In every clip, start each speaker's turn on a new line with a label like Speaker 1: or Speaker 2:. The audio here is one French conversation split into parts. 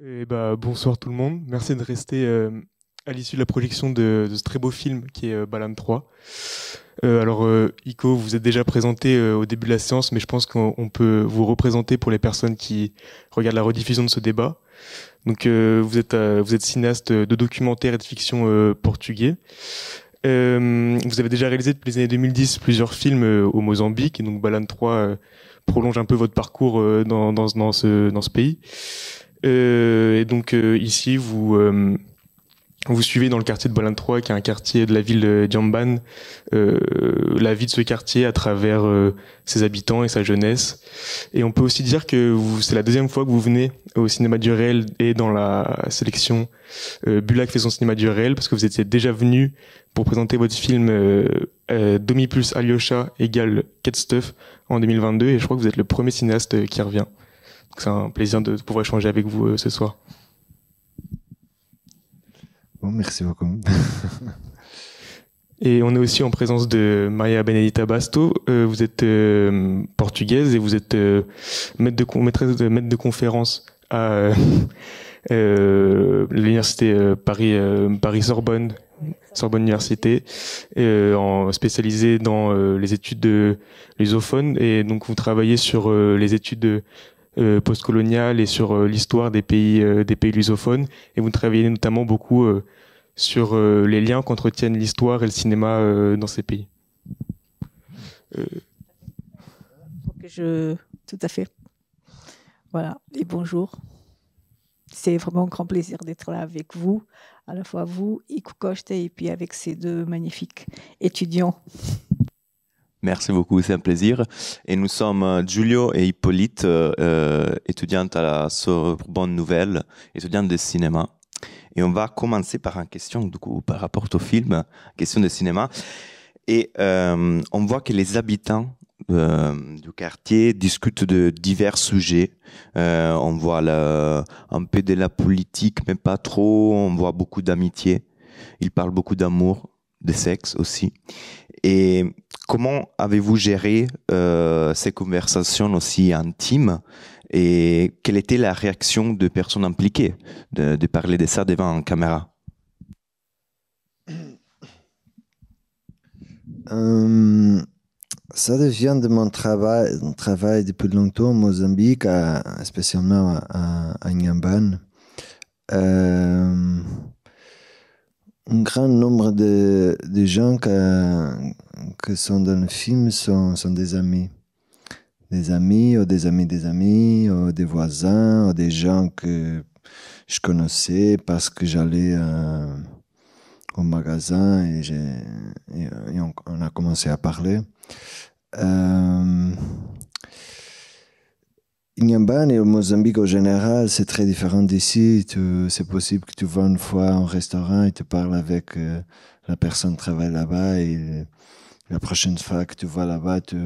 Speaker 1: Bonsoir tout le monde. Merci de rester à l'issue de la projection de ce très beau film qui est Balan 3. Ico, vous êtes déjà présenté au début de la séance, mais je pense qu'on peut vous représenter pour les personnes qui regardent la rediffusion de ce débat. Vous êtes cinéaste de documentaire et de fiction portugais. Vous avez déjà réalisé depuis les années 2010 plusieurs films au Mozambique, et donc Balan 3 prolonge un peu votre parcours dans ce pays. Ici, vous suivez dans le quartier de Balan 3, qui est un quartier de la ville de Djamban, la vie de ce quartier à travers ses habitants et sa jeunesse. Et on peut aussi dire que c'est la deuxième fois que vous venez au cinéma du réel et dans la sélection Bulac fait son cinéma du réel, parce que vous étiez déjà venu pour présenter votre film Domi plus Alyosha égale Cat Stuff en 2022, et je crois que vous êtes le premier cinéaste qui revient. Donc c'est un plaisir de pouvoir échanger avec vous ce soir.
Speaker 2: Bon, merci beaucoup.
Speaker 1: Et on est aussi en présence de Maria Benedita Basto. Vous êtes portugaise et vous êtes maîtresse de conférence à l'université Paris Sorbonne, Sorbonne Université, spécialisée dans les études de lusophone. Et donc vous travaillez sur les études postcoloniales et sur l'histoire des pays lusophones. Et vous travaillez notamment beaucoup sur les liens qu'entretiennent l'histoire et le cinéma dans ces pays.
Speaker 3: Tout à fait. Voilà, et bonjour. C'est vraiment un grand plaisir d'être là avec vous, à la fois vous, Iku Coste, et puis avec ces deux magnifiques étudiants.
Speaker 4: Merci beaucoup, c'est un plaisir. Et nous sommes Giulio et Hippolyte, étudiantes à la Sorbonne Nouvelle, étudiantes de cinéma. Et on va commencer par une question, du coup, par rapport au film, question de cinéma. Et on voit que les habitants du quartier discutent de divers sujets. On voit un peu de la politique, mais pas trop. On voit beaucoup d'amitié. Ils parlent beaucoup d'amour, de sexe aussi. Et comment avez-vous géré ces conversations aussi intimes, et quelle était la réaction de personnes impliquées de parler de ça devant une caméra?
Speaker 2: Ça devient de mon travail depuis longtemps au Mozambique, spécialement à Inhambane. Un grand nombre de gens que sont dans le film sont des amis. Des amis, ou des amis des amis, ou des voisins, ou des gens que je connaissais parce que j'allais au magasin et on a commencé à parler. Inhambane et au Mozambique en général, c'est très différent d'ici. C'est possible que tu vas une fois au restaurant et tu parles avec la personne qui travaille là-bas, et la prochaine fois que tu vas là-bas, tu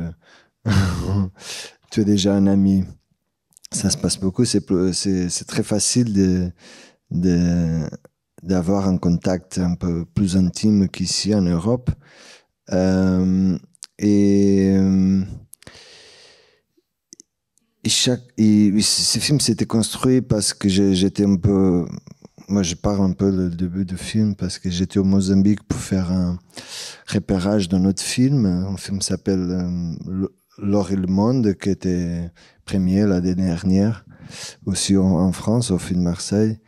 Speaker 2: es déjà un ami. Ça se passe beaucoup. C'est très facile d'avoir un contact un peu plus intime qu'ici en Europe. Ce film s'était construit parce que j'étais un peu... Moi, je parle un peu du début du film parce que j'étais au Mozambique pour faire un repérage d'un autre film. Un film s'appelle L'Or et le Monde, qui était premier l'année dernière, aussi en France, au film Marseille.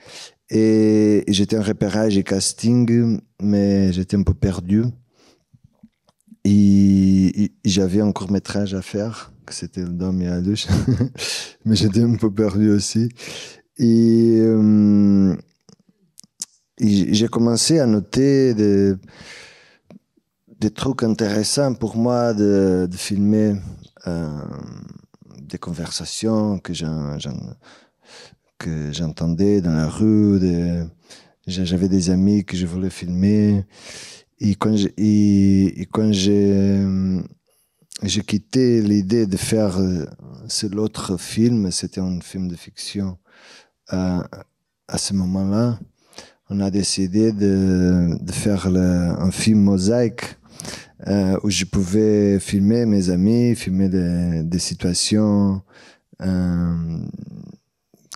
Speaker 2: Et j'étais en repérage et casting, mais j'étais un peu perdu. Et j'avais un court-métrage à faire, que c'était le Dom et la douche, mais j'étais un peu perdu aussi. Et j'ai commencé à noter des trucs intéressants pour moi de filmer, des conversations que j'entendais dans la rue. J'avais des amis que je voulais filmer. Et quand j'ai quitté l'idée de faire l'autre film, c'était un film de fiction. À ce moment-là, on a décidé de faire un film mosaïque où je pouvais filmer mes amis, filmer des situations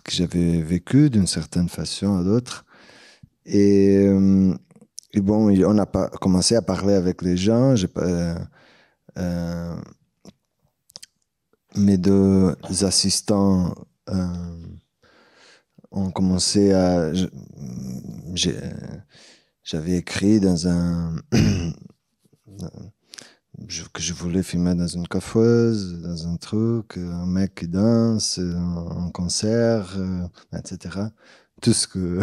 Speaker 2: que j'avais vécu d'une certaine façon à d'autres. Et bon, on a commencé à parler avec les gens. Mes deux assistants ont commencé à... J'avais écrit dans un... que je voulais filmer dans une coiffeuse, dans un truc, un mec qui danse, un concert, etc. Tout ce que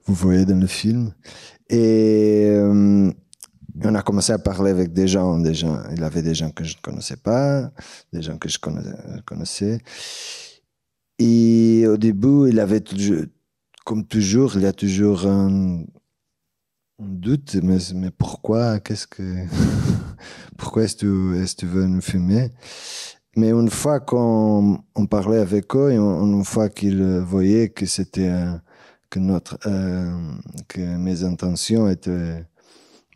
Speaker 2: vous voyez dans le film. Et on a commencé à parler avec des gens. Il y avait des gens que je ne connaissais pas, des gens que je connaissais. Et au début, il avait toujours, comme toujours, il y a toujours un doute, mais pourquoi, pourquoi est-ce que tu veux nous filmer? Mais une fois qu'on parlait avec eux, et une fois qu'ils voyaient que c'était que mes intentions étaient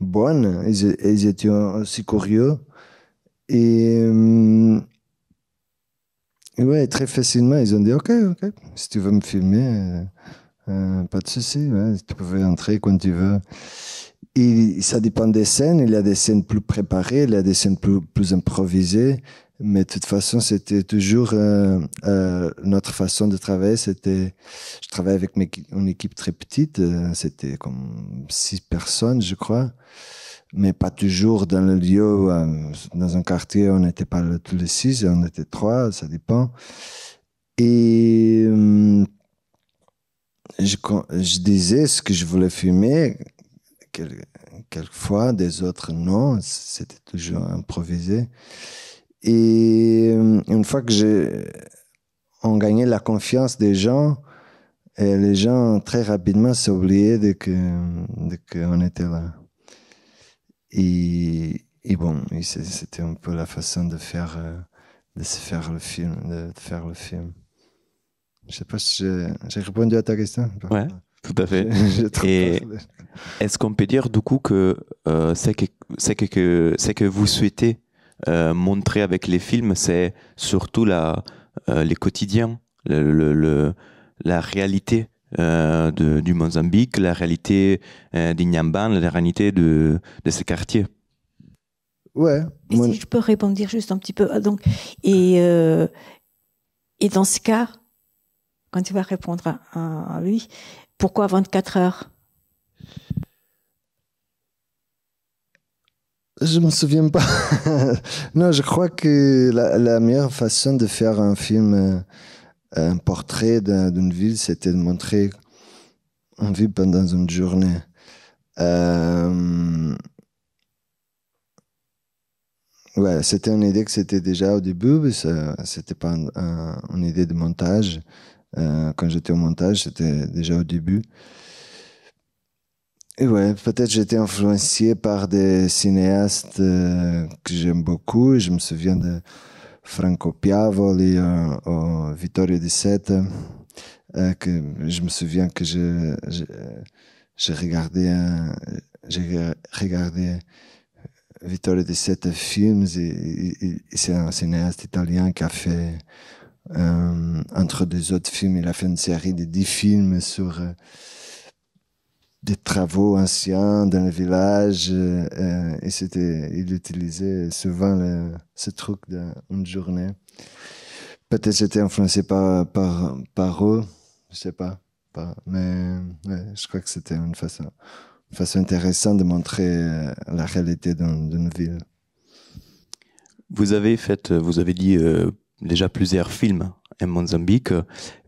Speaker 2: bonnes, ils étaient aussi curieux. Et ouais, très facilement, ils ont dit OK, si tu veux me filmer, pas de souci, ouais, tu peux entrer quand tu veux. Et ça dépend des scènes. Il y a des scènes plus préparées, il y a des scènes plus improvisées. Mais de toute façon, c'était toujours notre façon de travailler. Je travaillais avec une équipe très petite. C'était comme 6 personnes, je crois. Mais pas toujours dans le lieu. Dans un quartier, on n'était pas tous les 6, on était 3, ça dépend. Et je disais ce que je voulais filmer. Quelquefois, des autres non. C'était toujours improvisé. Et une fois que on gagnait la confiance des gens, et les gens très rapidement s'oubliaient qu'on était là. Et bon, c'était un peu la façon de se faire le film, de faire le film. Je sais pas si j'ai répondu à ta question.
Speaker 4: Ouais, tout à fait. Et est-ce qu'on peut dire du coup que c'est que vous souhaitez montrer avec les films, c'est surtout les quotidiens, la réalité du Mozambique, la réalité d'Inhambane, la réalité de ces quartiers.
Speaker 2: Ouais.
Speaker 3: Si je peux répondre juste un petit peu. Donc, et dans ce cas, quand tu vas répondre à lui, pourquoi 24 heures?
Speaker 2: Je me souviens pas. Non, je crois que la meilleure façon de faire un film, un portrait d'une ville, c'était de montrer une ville pendant une journée. Ouais, c'était une idée que c'était déjà au début, mais c'était pas une idée de montage. Quand j'étais au montage, c'était déjà au début. Et ouais, peut-être j'étais influencé par des cinéastes que j'aime beaucoup. Je me souviens de Franco Piavoli, Vittorio Di Seta, que je me souviens que j'ai regardé Vittorio Di Seta films. Et c'est un cinéaste italien qui a fait entre deux autres films, il a fait une série de 10 films sur des travaux anciens dans le village, et il utilisait souvent ce truc d'une journée. Peut-être j'étais influencé par eux, je sais pas, mais ouais, je crois que c'était une façon intéressante de montrer la réalité d'une ville.
Speaker 4: Vous avez dit déjà plusieurs films en Mozambique,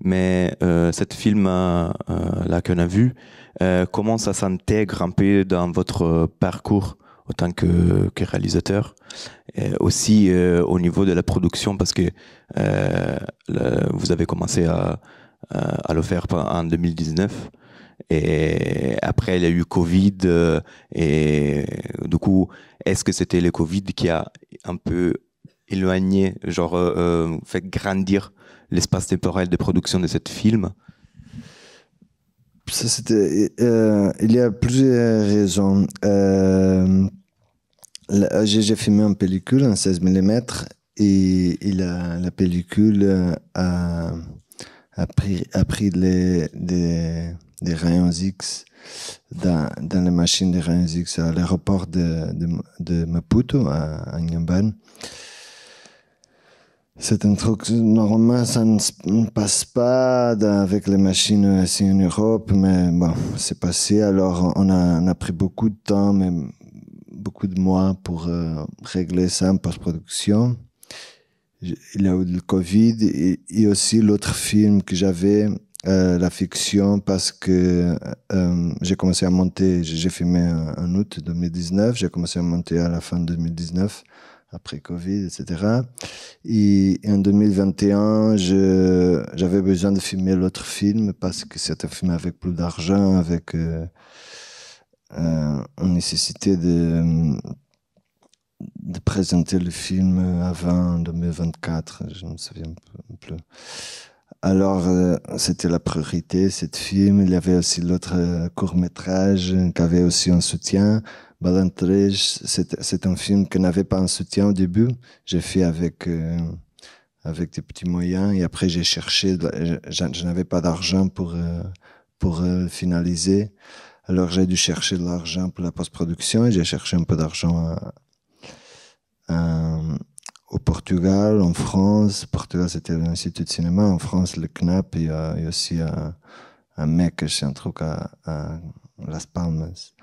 Speaker 4: mais cet film là qu'on a vu, comment ça s'intègre un peu dans votre parcours en tant que réalisateur, et aussi au niveau de la production, parce que vous avez commencé à le faire en 2019, et après il y a eu Covid, et du coup, est-ce que c'était le Covid qui a un peu éloigné, fait grandir l'espace temporel de production de ce film?
Speaker 2: Ça, il y a plusieurs raisons. J'ai filmé en pellicule en 16 mm, et la pellicule a a pris des rayons X dans les machines des rayons X à l'aéroport de Maputo, à Inhambane. C'est un truc, normalement, ça ne passe pas avec les machines ici en Europe, mais bon, c'est passé. Alors, on a pris beaucoup de temps, même beaucoup de mois pour régler ça en post-production. Il y a eu le Covid et aussi l'autre film que j'avais, la fiction, parce que j'ai commencé à monter, j'ai filmé en août 2019, j'ai commencé à monter à la fin 2019, après Covid, etc. Et en 2021, j'avais besoin de filmer l'autre film parce que c'était un film avec plus d'argent, avec une nécessité de présenter le film avant 2024, je ne me souviens plus. Alors, c'était la priorité, cet film. Il y avait aussi l'autre court-métrage qui avait aussi un soutien. Balantrej, c'est un film qui n'avait pas un soutien au début. J'ai fait avec des petits moyens et après j'ai cherché, je n'avais pas d'argent pour finaliser. Alors j'ai dû chercher de l'argent pour la post-production et j'ai cherché un peu d'argent au Portugal, en France. Portugal, c'était l'Institut de cinéma. En France, le CNAP. Il y a aussi un mec, c'est un truc à Las Palmas,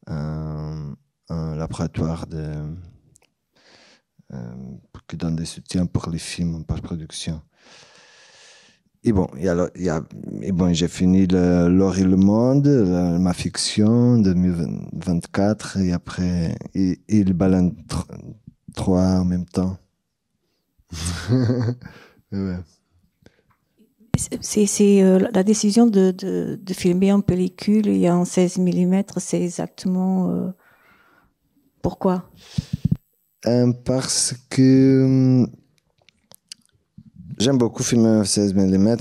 Speaker 2: un laboratoire qui donne des soutiens pour les films en post-production. Et bon, j'ai fini L'Or et le Monde, ma fiction, en 2024, et après, et le Baleine 3 en même temps. Ouais.
Speaker 3: C'est la décision de filmer en pellicule et en 16 mm, c'est exactement pourquoi?
Speaker 2: Parce que j'aime beaucoup filmer en 16 mm.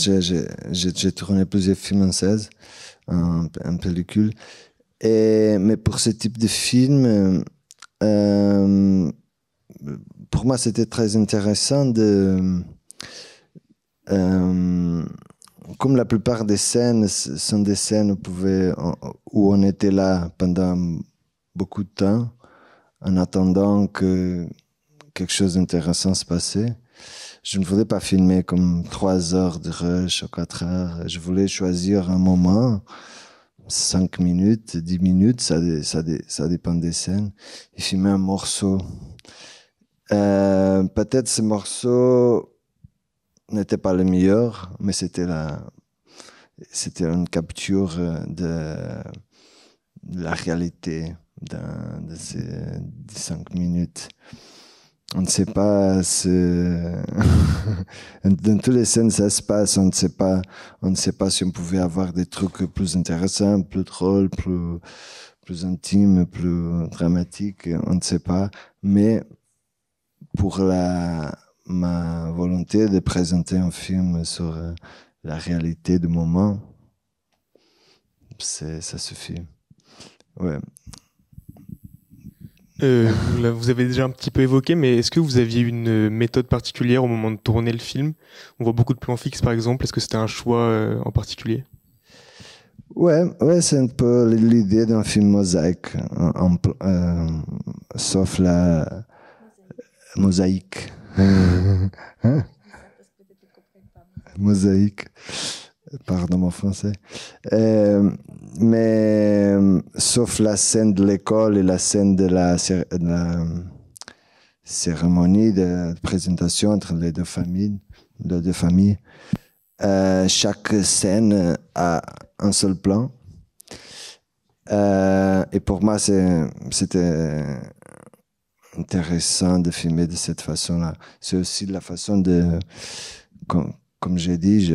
Speaker 2: J'ai tourné plusieurs films en 16, en pellicule. Mais pour ce type de film, pour moi, c'était très intéressant comme la plupart des scènes sont des scènes où on était là pendant beaucoup de temps, en attendant que quelque chose d'intéressant se passait. Je ne voulais pas filmer comme 3 heures de rush ou 4 heures. Je voulais choisir un moment, 5 minutes, 10 minutes, ça dépend des scènes, et filmer un morceau. Peut-être ce morceau n'était pas le meilleur, mais c'était une capture de la réalité de ces 5 minutes. On ne sait pas dans toutes les scènes ça se passe, on ne sait pas si on pouvait avoir des trucs plus intéressants, plus drôles, plus intimes, plus dramatiques, on ne sait pas, mais pour ma volonté de présenter un film sur la réalité du moment, ça suffit. Ouais.
Speaker 1: Vous avez déjà un petit peu évoqué, mais est-ce que vous aviez une méthode particulière au moment de tourner le film? On voit beaucoup de plans fixes, par exemple. Est-ce que c'était un choix en particulier?
Speaker 2: Ouais, c'est un peu l'idée d'un film mosaïque, sauf la mosaïque. Mosaïque. Pardon mon français. Mais sauf la scène de l'école et la scène de la cérémonie de présentation entre les deux familles, chaque scène a un seul plan. Et pour moi, c'était intéressant de filmer de cette façon-là. C'est aussi la façon de... Comme j'ai dit,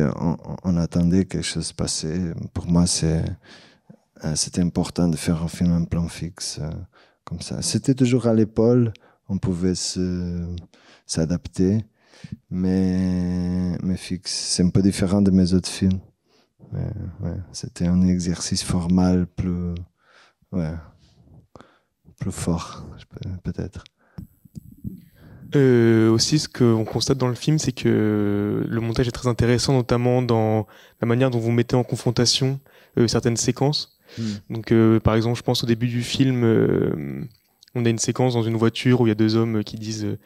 Speaker 2: on attendait que quelque chose se passer. Pour moi, c'était important de faire un film en plan fixe, comme ça. C'était toujours à l'épaule, on pouvait s'adapter, mais fixe. C'est un peu différent de mes autres films. Ouais, c'était un exercice formal plus fort, peut-être.
Speaker 1: Aussi, ce qu'on constate dans le film, c'est que le montage est très intéressant, notamment dans la manière dont vous mettez en confrontation certaines séquences. Donc, par exemple, je pense au début du film, on a une séquence dans une voiture où il y a deux hommes qui disent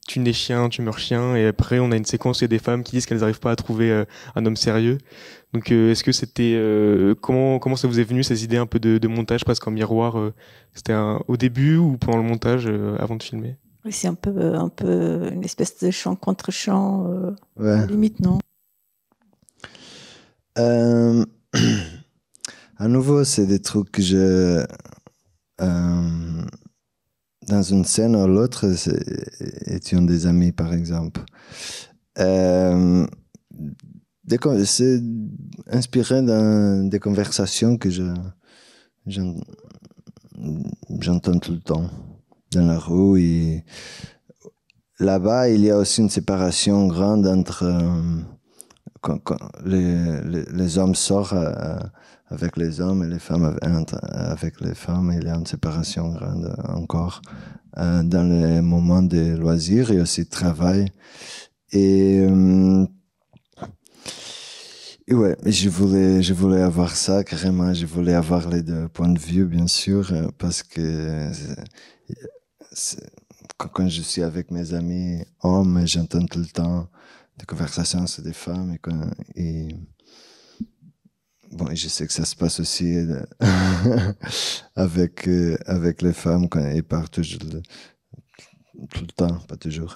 Speaker 1: tu nais chien, tu meurs chien, et après on a une séquence où il y a des femmes qui disent qu'elles n'arrivent pas à trouver un homme sérieux. Donc, est-ce que c'était comment ça vous est venu ces idées un peu de montage presque en miroir c'était au début ou pendant le montage avant de filmer?
Speaker 3: Oui, c'est un peu une espèce de chant contre chant,
Speaker 2: Ouais.
Speaker 3: limite, non?
Speaker 2: À nouveau, c'est des trucs que dans une scène ou l'autre, étions des amis, par exemple. C'est inspiré des conversations que j'entends tout le temps dans la rue. Et là-bas, il y a aussi une séparation grande entre quand les hommes sortent avec les hommes et les femmes avec les femmes. Il y a une séparation grande encore dans les moments de loisirs et aussi de travail. Et ouais, je voulais avoir ça carrément. Je voulais avoir les deux points de vue, bien sûr, parce que quand je suis avec mes amis hommes, j'entends tout le temps des conversations sur des femmes bon, je sais que ça se passe aussi avec les femmes quand elles parlent toujours tout le temps, pas toujours.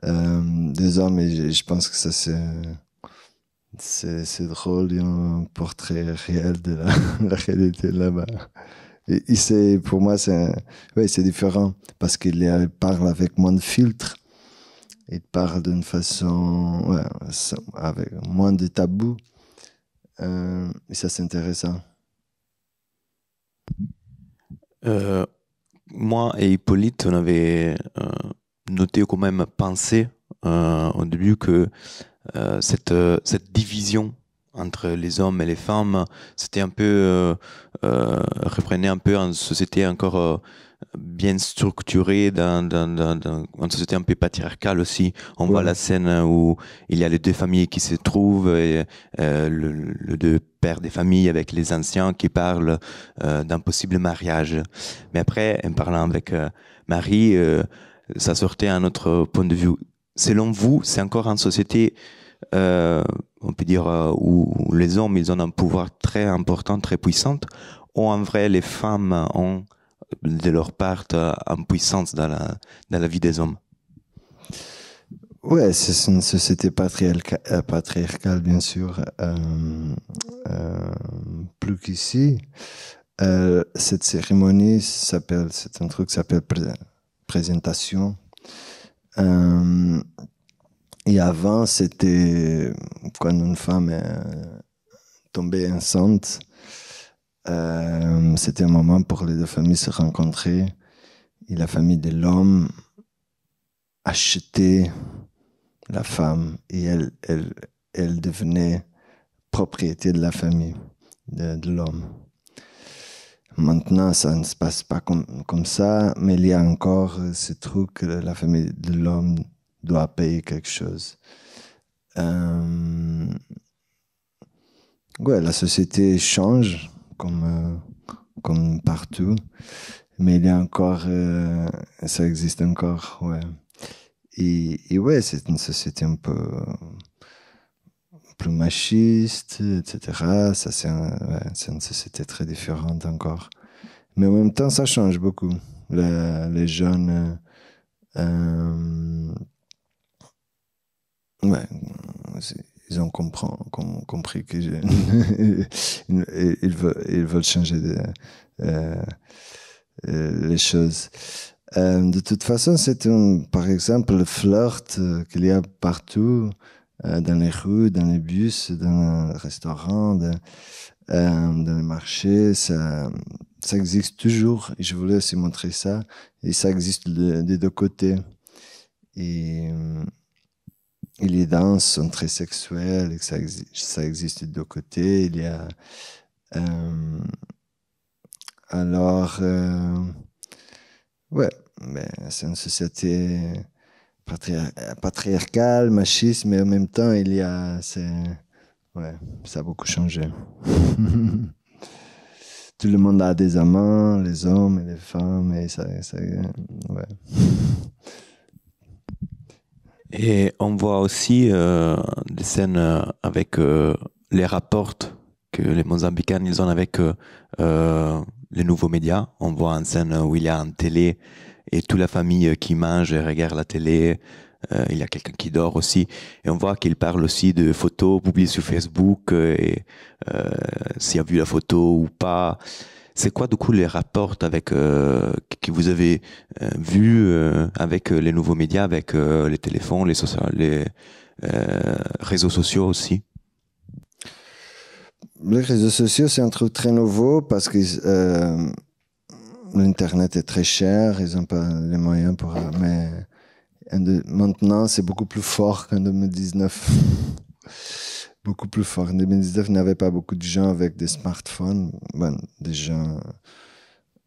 Speaker 2: Des hommes, et je pense que ça c'est drôle, il y a un portrait réel de la réalité là-bas. Et pour moi, c'est différent parce qu'il parle avec moins de filtres. Il parle d'une façon, avec moins de tabous. Et ça, c'est intéressant.
Speaker 4: Moi et Hippolyte, on avait noté, quand même pensé au début que cette division entre les hommes et les femmes, c'était un peu reprenait un peu une société encore bien structurée, dans une société un peu patriarcale aussi. On voit la scène où il y a les deux familles qui se trouvent, et le deux pères des familles avec les anciens qui parlent d'un possible mariage. Mais après, en parlant avec Marie, ça sortait un autre point de vue. Selon vous, c'est encore une société on peut dire où les hommes ils ont un pouvoir très important, très puissant, ou en vrai les femmes ont de leur part une puissance dans la vie des hommes?
Speaker 2: Ouais, c'est une société patriarcale, bien sûr, plus qu'ici. Cette cérémonie c'est un truc qui s'appelle présentation. Et avant, c'était quand une femme tombait enceinte, c'était un moment pour les deux familles se rencontrer. Et la famille de l'homme achetait la femme et elle devenait propriété de la famille de l'homme. Maintenant, ça ne se passe pas comme ça, mais il y a encore ce truc que la famille de l'homme doit payer quelque chose. Ouais, la société change comme partout, mais il y a encore, ça existe encore, ouais. Et ouais, c'est une société un peu plus machiste, etc. Ça, c'est une société très différente encore. Mais en même temps, ça change beaucoup. Les jeunes, ouais, ils ont compris que ils veulent changer les choses. De toute façon, c'est par exemple le flirt qu'il y a partout, dans les rues, dans les bus, dans les restaurants, dans les marchés. Ça existe toujours. Et je voulais aussi montrer ça. Et ça existe des deux côtés. Et les danses sont très sexuelles. Et ça existe des deux côtés. Il y a alors ouais, mais c'est une société patriarcal, machiste, mais en même temps, ouais, ça a beaucoup changé. Tout le monde a des amants, les hommes et les femmes, et ouais.
Speaker 4: Et on voit aussi des scènes avec les rapports que les Mozambicains ils ont avec les nouveaux médias. On voit une scène où il y a une télé et toute la famille qui mange et regarde la télé. Il y a quelqu'un qui dort aussi. Et on voit qu'il parle aussi de photos publiées sur Facebook et s'il a vu la photo ou pas. C'est quoi, du coup, les rapports avec, que vous avez vus avec les nouveaux médias, avec les téléphones, les réseaux sociaux aussi?
Speaker 2: Les réseaux sociaux, c'est un truc très nouveau parce que l'Internet est très cher, ils n'ont pas les moyens pour... Mais maintenant, c'est beaucoup plus fort qu'en 2019. Beaucoup plus fort. En 2019, il n'y avait pas beaucoup de gens avec des smartphones. Bon, des gens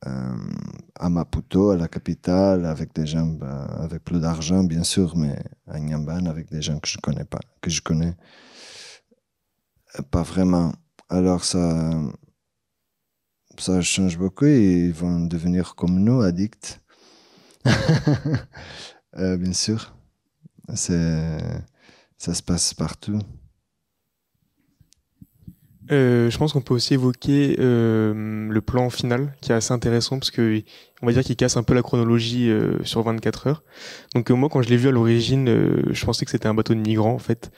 Speaker 2: à Maputo, à la capitale, avec des gens avec plus d'argent, bien sûr, mais à Inhambane, avec des gens que je connais pas, que je connais pas vraiment. Alors ça change beaucoup et ils vont devenir comme nous, addicts. Bien sûr. Ça se passe partout.
Speaker 1: Je pense qu'on peut aussi évoquer le plan final qui est assez intéressant parce que on va dire qu'il casse un peu la chronologie sur 24 heures. Donc moi quand je l'ai vu à l'origine, je pensais que c'était un bateau de migrants en fait.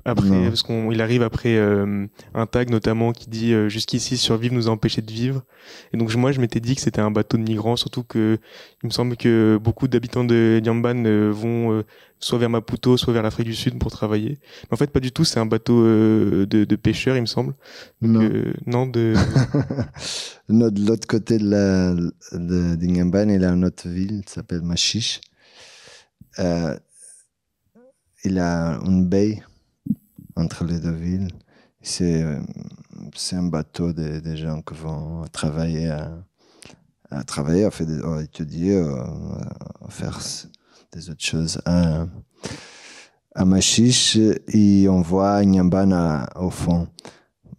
Speaker 1: Après, parce qu'il arrive après un tag notamment qui dit jusqu'ici survivre nous a empêché de vivre. Et donc moi je m'étais dit que c'était un bateau de migrants, surtout que il me semble que beaucoup d'habitants de Inhambane vont soit vers Maputo, soit vers l'Afrique du Sud pour travailler. Mais en fait pas du tout, c'est un bateau de pêcheurs il me semble. Donc, non de
Speaker 2: l'autre côté d'Inhambane, il y a une autre ville qui s'appelle Machiche. Il a une baie entre les deux villes. C'est un bateau des gens qui vont travailler, à étudier, à faire des autres choses. À Machiche, et on voit Inhambane au fond.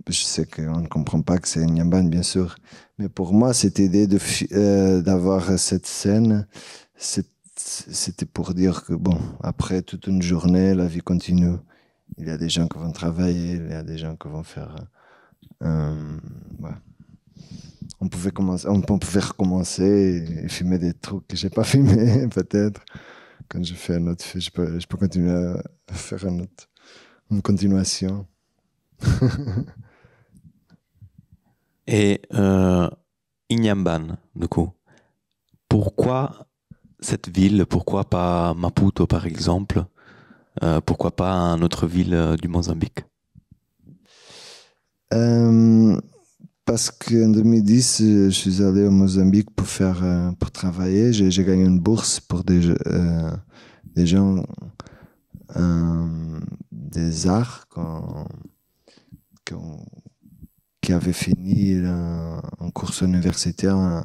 Speaker 2: Je sais qu'on ne comprend pas que c'est Inhambane, bien sûr. Mais pour moi, cette idée d'avoir cette scène, c'était pour dire que, bon, après toute une journée, la vie continue. Il y a des gens qui vont travailler, il y a des gens qui vont faire... ouais. On pouvait recommencer et filmer des trucs que j'ai pas filmés, peut-être. Quand je fais un autre film, je peux continuer à faire une continuation.
Speaker 4: Et Inhambane, du coup, pourquoi cette ville? Pourquoi pas Maputo, par exemple? Pourquoi pas une autre ville du Mozambique?
Speaker 2: Parce qu'en 2010, je suis allé au Mozambique pour travailler. J'ai gagné une bourse pour des gens des arts qui avaient fini un cours universitaire.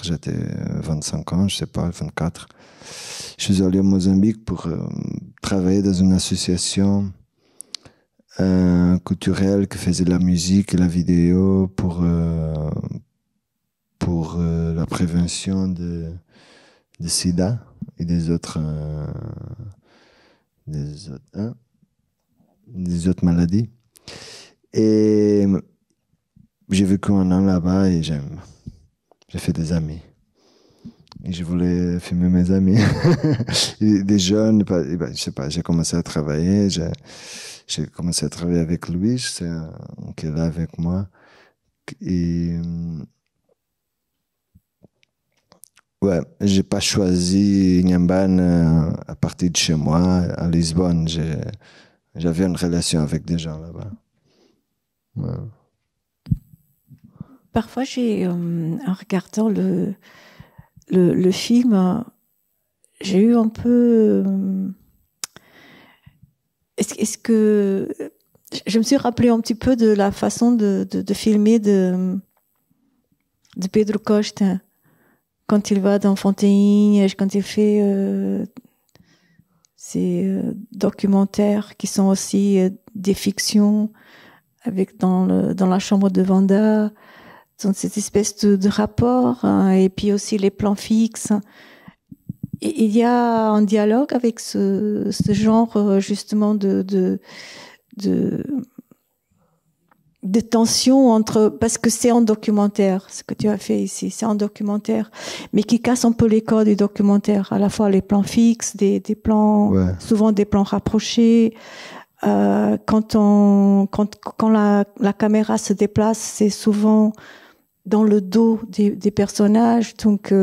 Speaker 2: J'étais 25 ans, je sais pas, 24. Je suis allé au Mozambique pour travailler dans une association culturelle qui faisait la musique et la vidéo pour la prévention de sida et des autres maladies. Et j'ai vécu un an là-bas et j'ai fait des amis. Et je voulais filmer mes amis. Des jeunes, je sais pas, j'ai commencé à travailler. J'ai commencé à travailler avec Louis, qui est là avec moi. Et ouais, j'ai pas choisi Inhambane à partir de chez moi, à Lisbonne. J'avais une relation avec des gens là-bas. Ouais.
Speaker 3: Parfois, en regardant le film, j'ai eu un peu... Est-ce que... Je me suis rappelé un petit peu de la façon de filmer de Pedro Costa, quand il va dans Fontaine, quand il fait ces documentaires qui sont aussi des fictions, avec dans la chambre de Vanda, dans cette espèce de rapport, hein, et puis aussi les plans fixes. Et il y a un dialogue avec ce genre justement de tension entre, parce que c'est un documentaire, ce que tu as fait ici, c'est un documentaire, mais qui casse un peu les codes du documentaire, à la fois les plans fixes, des plans, souvent des plans rapprochés. Quand la caméra se déplace, c'est souvent dans le dos des personnages, donc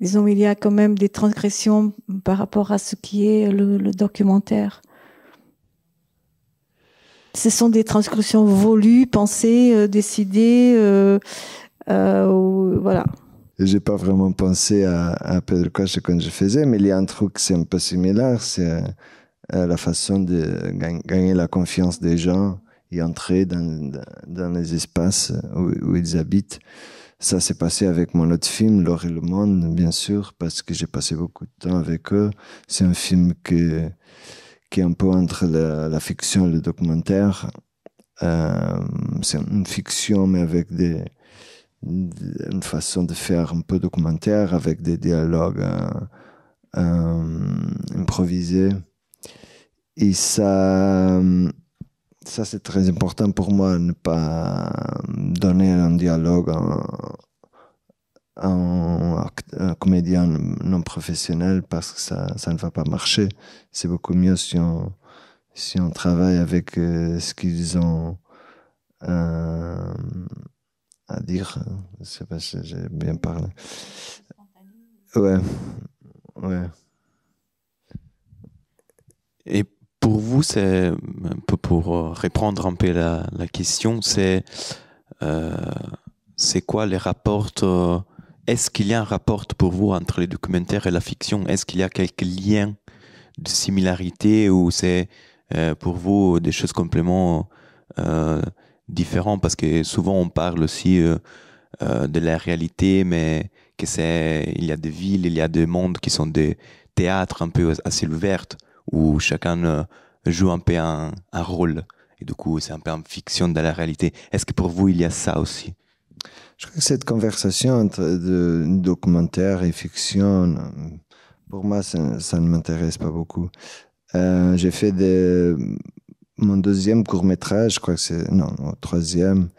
Speaker 3: disons, il y a quand même des transgressions par rapport à ce qui est le documentaire. Ce sont des transgressions voulues, pensées, décidées, voilà.
Speaker 2: J'ai pas vraiment pensé à Pedro Costa quand je faisais, mais il y a un truc c'est un peu similaire, c'est la façon de gagner la confiance des gens et entrer dans les espaces où ils habitent. Ça s'est passé avec mon autre film, L'Or et le Monde, bien sûr, parce que j'ai passé beaucoup de temps avec eux. C'est un film qui est un peu entre la fiction et le documentaire. C'est une fiction, mais avec une façon de faire un peu documentaire, avec des dialogues improvisés. Et ça c'est très important pour moi, ne pas donner un dialogue à un comédien non professionnel, parce que ça ne va pas marcher. C'est beaucoup mieux si on travaille avec ce qu'ils ont à dire. Je ne sais pas si j'ai bien parlé. Ouais.
Speaker 4: Et pour vous, c'est un peu pour répondre un peu la question, c'est quoi les rapports? Est-ce qu'il y a un rapport pour vous entre les documentaires et la fiction? Est-ce qu'il y a quelques liens de similarité, ou c'est pour vous des choses complètement différentes? Parce que souvent on parle aussi de la réalité, mais il y a des villes, il y a des mondes qui sont des théâtres un peu à ciel ouvert, où chacun joue un peu un rôle. Et du coup, c'est un peu en fiction de la réalité. Est-ce que pour vous, il y a ça aussi?
Speaker 2: Je crois que cette conversation entre documentaire et fiction, pour moi, ça ne m'intéresse pas beaucoup. J'ai fait mon deuxième court-métrage, je crois que mon troisième,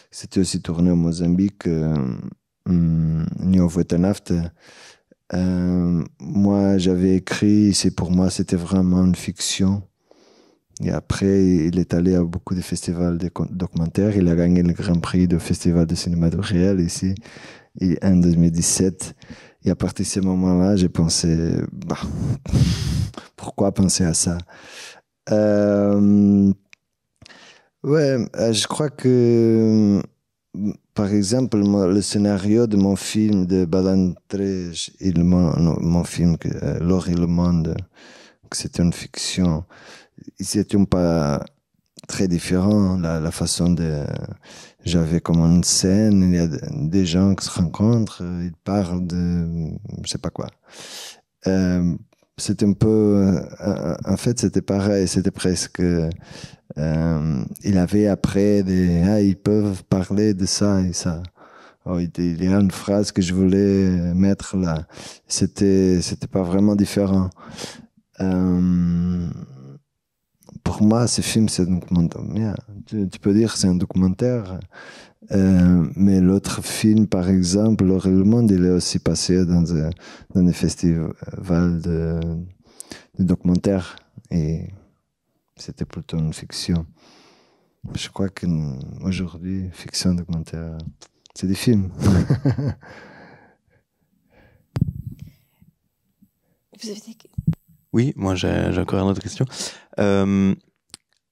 Speaker 2: c'était aussi tourné au Mozambique, Nio Votanafte. Moi, j'avais écrit, pour moi, c'était vraiment une fiction. Et après, il est allé à beaucoup de festivals de documentaires. Il a gagné le Grand Prix du Festival de cinéma du réel ici, en 2017. Et à partir de ce moment-là, j'ai pensé, pourquoi penser à ça? Je crois que, par exemple, le scénario de mon film de Balantrej et mon film L'Or et le Monde, que c'était une fiction, ils n'étaient pas très différents. La façon j'avais comme une scène, il y a des gens qui se rencontrent, ils parlent de je sais pas quoi. C'était un peu, en fait, c'était pareil, c'était presque, il avait après ils peuvent parler de ça et ça. Oh, il y a une phrase que je voulais mettre là. C'était pas vraiment différent. Pour moi, ce film, c'est un documentaire. Tu peux dire que c'est un documentaire. Mais l'autre film, par exemple, L'Or et le Monde, il est aussi passé dans des festivals de documentaires. Et c'était plutôt une fiction. Je crois qu'aujourd'hui, fiction, documentaire, c'est des films.
Speaker 4: Oui, moi j'ai encore une autre question. Dans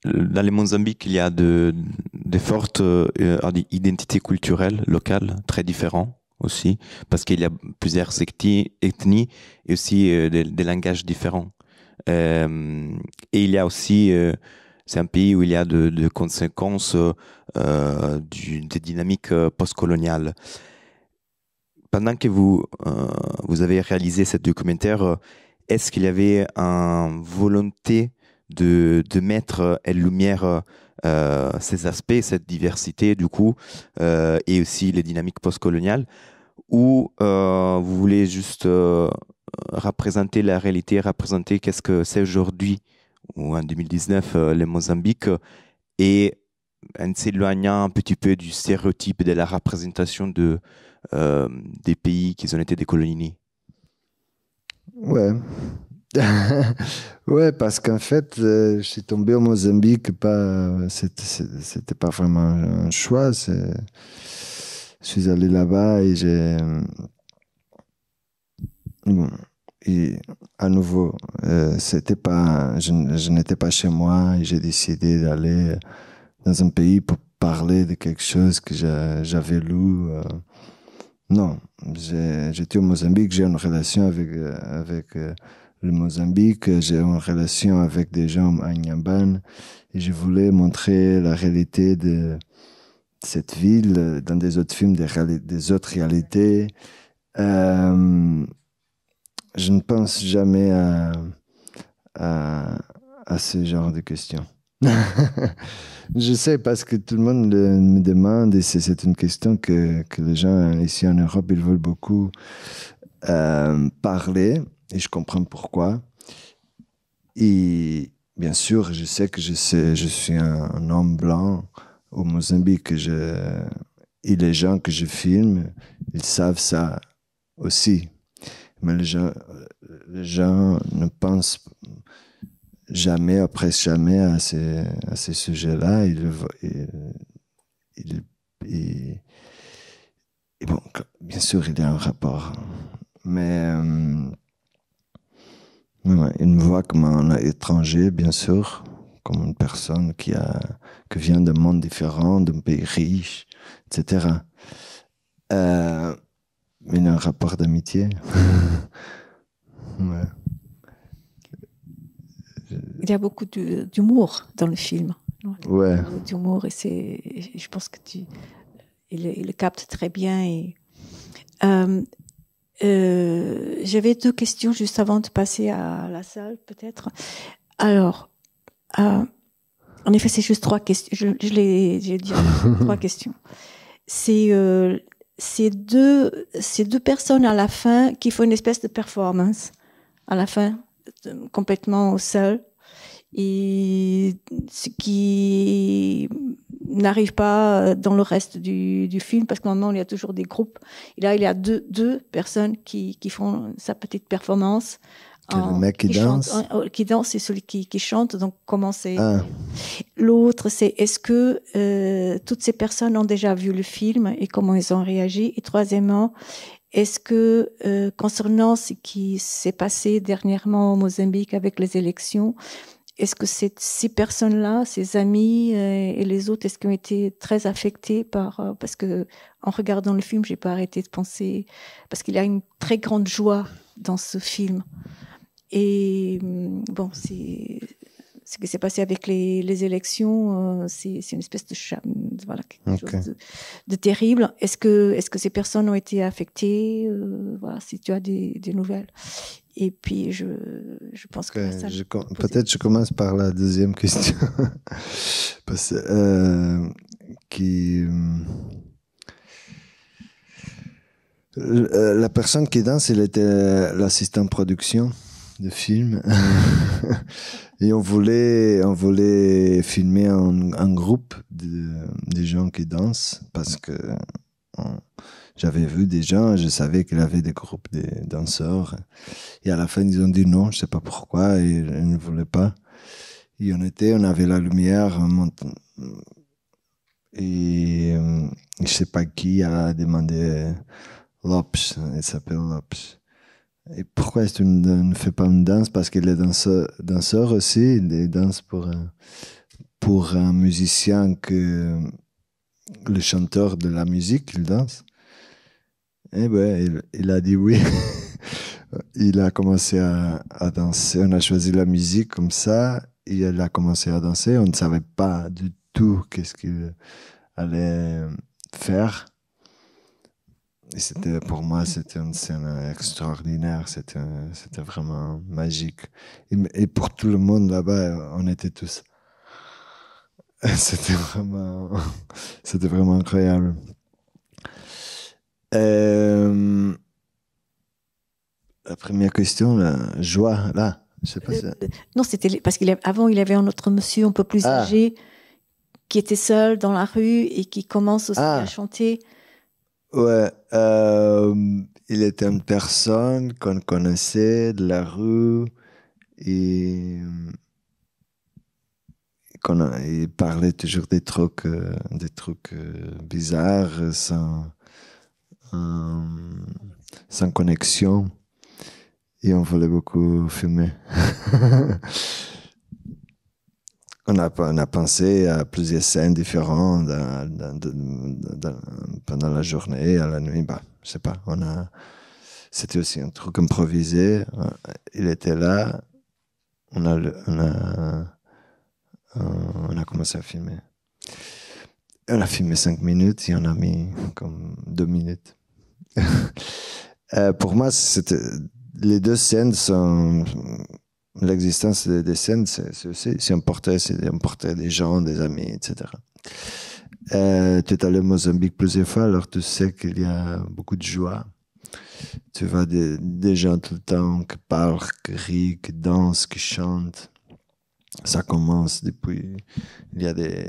Speaker 4: le Mozambique, il y a des fortes identités culturelles locales, très différentes aussi, parce qu'il y a plusieurs ethnies et aussi des langages différents. Et il y a aussi, c'est un pays où il y a de conséquences des dynamiques postcoloniales. pendant que vous avez réalisé ce documentaire, est-ce qu'il y avait une volonté de mettre en lumière ces aspects, cette diversité du coup, et aussi les dynamiques postcoloniales, ou vous voulez juste représenter la réalité, représenter qu'est-ce que c'est aujourd'hui, ou en 2019, le Mozambique, et en s'éloignant un petit peu du stéréotype de la représentation des pays qui ont été décolonisés?
Speaker 2: Ouais. Ouais, parce qu'en fait, je suis tombé au Mozambique, c'était pas vraiment un choix. Je suis allé là-bas et bon, et à nouveau, je n'étais pas chez moi et j'ai décidé d'aller dans un pays pour parler de quelque chose que j'avais lu. Non, j'étais au Mozambique, j'ai une relation avec le Mozambique, j'ai une relation avec des gens à Inhambane et je voulais montrer la réalité de cette ville dans des autres films, des autres réalités. Je ne pense jamais à ce genre de questions. Je sais parce que tout le monde me demande et c'est une question que les gens ici en Europe, ils veulent beaucoup parler et je comprends pourquoi. Et bien sûr, je sais que je suis un homme blanc au Mozambique et les gens que je filme, ils savent ça aussi. Mais les gens ne pensent jamais, ou presque jamais à ces sujets-là. Et bon, bien sûr, il y a un rapport. Mais ouais, ils me voient comme un étranger, bien sûr, comme une personne qui vient d'un monde différent, d'un pays riche, etc. Mais il y a un rapport d'amitié. Ouais.
Speaker 3: Il y a beaucoup d'humour dans le film.
Speaker 2: Ouais.
Speaker 3: D'humour et je pense que il le capte très bien. Et j'avais 2 questions juste avant de passer à la salle, peut-être. Alors, en effet, c'est juste 3 questions. J'ai dit 3 questions. C'est deux personnes à la fin qui font une espèce de performance à la fin, complètement seul, et ce qui n'arrive pas dans le reste du film, parce que normalement il y a toujours des groupes, et là il y a deux personnes qui font sa petite performance.
Speaker 2: Le mec qui danse.
Speaker 3: Qui danse, c'est celui qui chante. Donc comment c'est? L'autre, c'est est-ce que toutes ces personnes ont déjà vu le film et comment ils ont réagi? Et troisièmement, est-ce que concernant ce qui s'est passé dernièrement au Mozambique avec les élections, est-ce que ces personnes-là, ces amis et les autres, est-ce qu'ils ont été très affectés parce que en regardant le film, j'ai pas arrêté de penser, parce qu'il y a une très grande joie dans ce film. Et bon, ce qui s'est passé avec les élections, c'est une espèce de voilà, quelque chose de terrible. Est-ce que ces personnes ont été affectées? Voilà, si tu as des nouvelles. Et puis je pense que
Speaker 2: peut-être je commence par la deuxième question. Parce la personne qui danse, elle était l'assistant de production de film. Et on voulait filmer un groupe de gens qui dansent parce que j'avais vu des gens, je savais qu'il y avait des groupes de danseurs. Et à la fin, ils ont dit non, je sais pas pourquoi, et ils ne voulaient pas. Et on avait la lumière, et je sais pas qui a demandé Lopes, il s'appelle Lopes. Et pourquoi est-ce que tu ne fais pas une danse? Parce qu'il est danseur aussi, il danse pour un musicien que le chanteur de la musique, il danse. Eh ben, il a dit oui. Il a commencé à danser. On a choisi la musique comme ça. Et il a commencé à danser. On ne savait pas du tout qu'est-ce qu'il allait faire. pour moi, c'était une scène extraordinaire. C'était vraiment magique. Et pour tout le monde là-bas, on était tous. C'était vraiment incroyable. La première question, la joie, là, je sais pas si...
Speaker 3: Non, c'était parce qu'avant, il avait un autre monsieur un peu plus âgé qui était seul dans la rue et qui commence aussi à chanter.
Speaker 2: Ouais, il était une personne qu'on connaissait de la rue et il parlait toujours des trucs bizarres, sans connexion. Et on voulait beaucoup filmer. On a pensé à plusieurs scènes différentes pendant la journée, à la nuit. Bah, je sais pas. C'était aussi un truc improvisé. Il était là. On a commencé à filmer. On a filmé 5 minutes et on a mis comme 2 minutes. Pour moi, les deux scènes sont... L'existence des scènes, c'est un portrait des gens, des amis, etc. Tu es allé au Mozambique plusieurs fois, alors tu sais qu'il y a beaucoup de joie. Tu vois des gens tout le temps qui parlent, qui rient, qui dansent, qui chantent. Ça commence depuis... Il y a des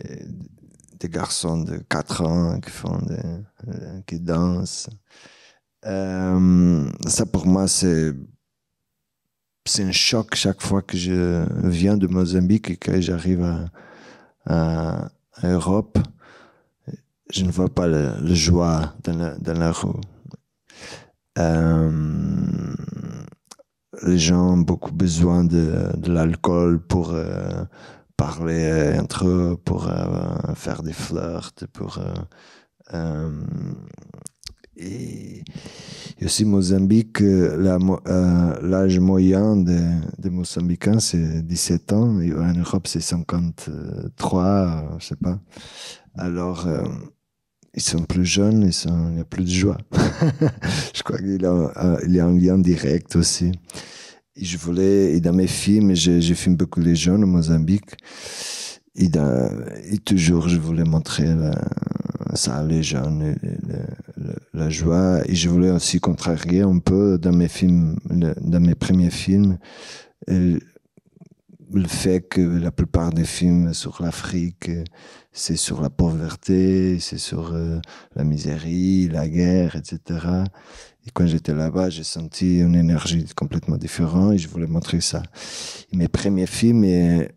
Speaker 2: garçons de 4 ans qui dansent. Ça, pour moi, c'est un choc chaque fois que je viens de Mozambique et que j'arrive à Europe. Je ne vois pas le joie dans la rue. Les gens ont beaucoup besoin de l'alcool pour parler entre eux, pour faire des flirts, et aussi Mozambique, l'âge moyen des Mozambicains, c'est 17 ans. Et en Europe, c'est 53, je sais pas. Alors, ils sont plus jeunes, il n'y a plus de joie. Je crois qu'il y a un lien direct aussi. Et dans mes films, je filme beaucoup les jeunes au Mozambique. Et toujours, je voulais montrer ça, les jeunes, la joie. Et je voulais aussi contrarier un peu dans mes premiers films, le fait que la plupart des films sur l'Afrique, c'est sur la pauvreté, c'est sur la misérie, la guerre, etc. Et quand j'étais là-bas, j'ai senti une énergie complètement différente et je voulais montrer ça. Et mes premiers films,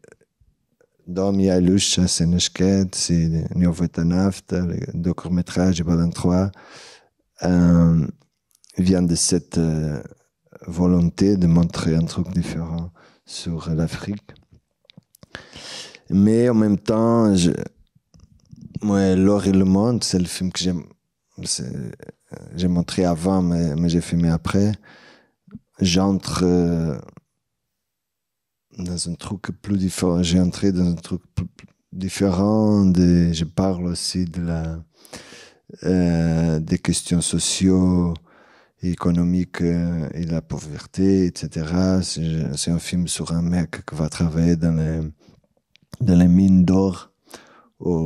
Speaker 2: Dormi à Lucha, c'est Neshket, c'est Niovetanaft, le court-métrage de Balan 3, vient de cette volonté de montrer un truc différent sur l'Afrique. Mais en même temps, L'or et le monde, c'est le film que j'ai montré avant, mais j'ai filmé après. J'entre dans un truc plus différent. J'ai entré dans un truc plus différent. Je parle aussi des questions sociaux, économiques et la pauvreté, etc. C'est un film sur un mec qui va travailler dans les mines d'or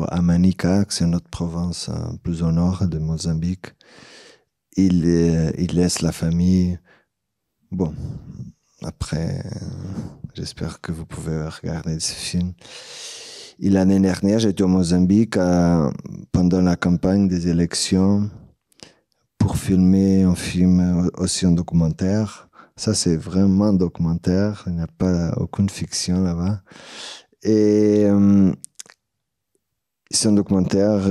Speaker 2: à Manica, c'est une autre province plus au nord de Mozambique. Il laisse la famille. Bon, après, j'espère que vous pouvez regarder ce film. Et l'année dernière, j'étais au Mozambique pendant la campagne des élections pour filmer un film, aussi un documentaire. Ça, c'est vraiment un documentaire. Il n'y a pas aucune fiction là-bas. Et c'est un documentaire.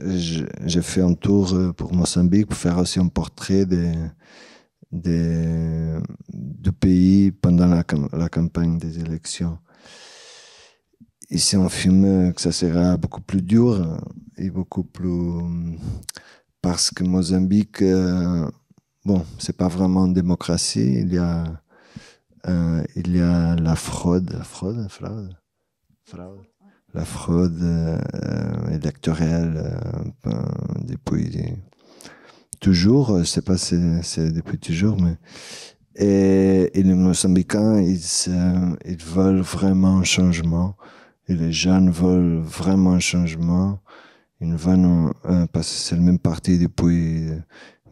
Speaker 2: J'ai fait un tour pour Mozambique pour faire aussi un portrait du pays pendant la campagne des élections. Et c'est un film que ça sera beaucoup plus dur et beaucoup plus... Parce que Mozambique, bon, c'est pas vraiment une démocratie. Il y a la fraude électorale depuis toujours, je sais pas si c'est depuis toujours, mais et les Mozambicains, ils veulent vraiment un changement, et les jeunes veulent vraiment un changement. Ils veulent, parce que c'est le même parti depuis